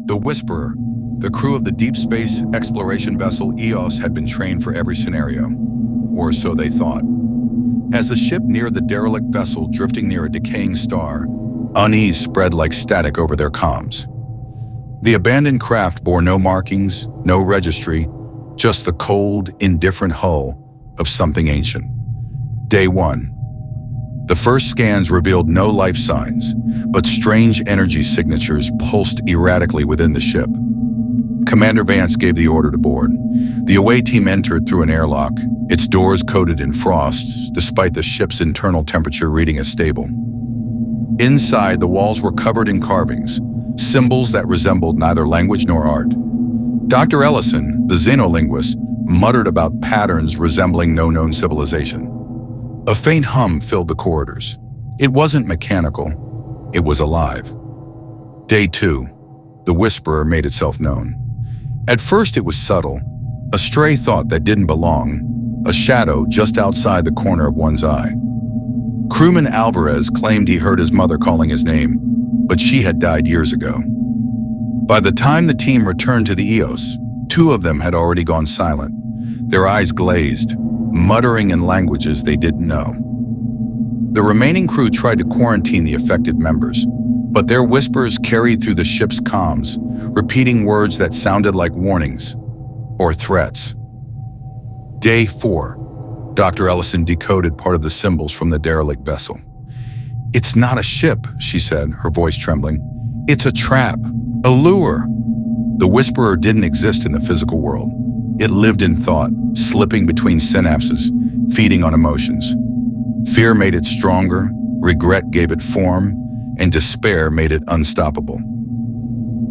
The Whisperer, the crew of the deep space exploration vessel EOS, had been trained for every scenario, or so they thought. As the ship neared the derelict vessel drifting near a decaying star, unease spread like static over their comms. The abandoned craft bore no markings, no registry, just the cold, indifferent hull of something ancient. Day 1. The first scans revealed no life signs, but strange energy signatures pulsed erratically within the ship. Commander Vance gave the order to board. The away team entered through an airlock, its doors coated in frost, despite the ship's internal temperature reading as stable. Inside, the walls were covered in carvings, symbols that resembled neither language nor art. Dr. Ellison, the xenolinguist, muttered about patterns resembling no known civilization. A faint hum filled the corridors. It wasn't mechanical, it was alive. Day 2. The Whisperer made itself known. At first it was subtle, a stray thought that didn't belong, a shadow just outside the corner of one's eye. Crewman Alvarez claimed he heard his mother calling his name, but she had died years ago. By the time the team returned to the EOS, 2 of them had already gone silent, their eyes glazed, muttering in languages they didn't know. The remaining crew tried to quarantine the affected members, but their whispers carried through the ship's comms, repeating words that sounded like warnings or threats. Day 4. Dr. Ellison decoded part of the symbols from the derelict vessel. "It's not a ship," she said, her voice trembling. "It's a trap, a lure." The Whisperer didn't exist in the physical world. It lived in thought, slipping between synapses, feeding on emotions. Fear made it stronger, regret gave it form, and despair made it unstoppable.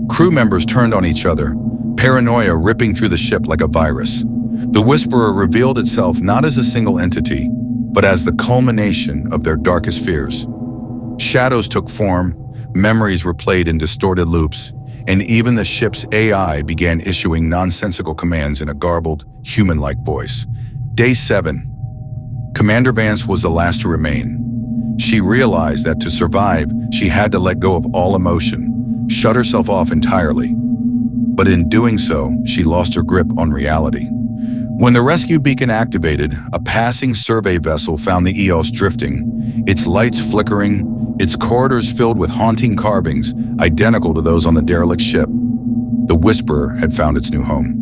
Crew members turned on each other, paranoia ripping through the ship like a virus. The Whisperer revealed itself not as a single entity, but as the culmination of their darkest fears. Shadows took form, memories replayed in distorted loops, and even the ship's AI began issuing nonsensical commands in a garbled, human-like voice. Day 7. Commander Vance was the last to remain. She realized that to survive, she had to let go of all emotion, shut herself off entirely. But in doing so, she lost her grip on reality. When the rescue beacon activated, a passing survey vessel found the EOS drifting, its lights flickering, its corridors filled with haunting carvings identical to those on the derelict ship. The Whisperer had found its new home.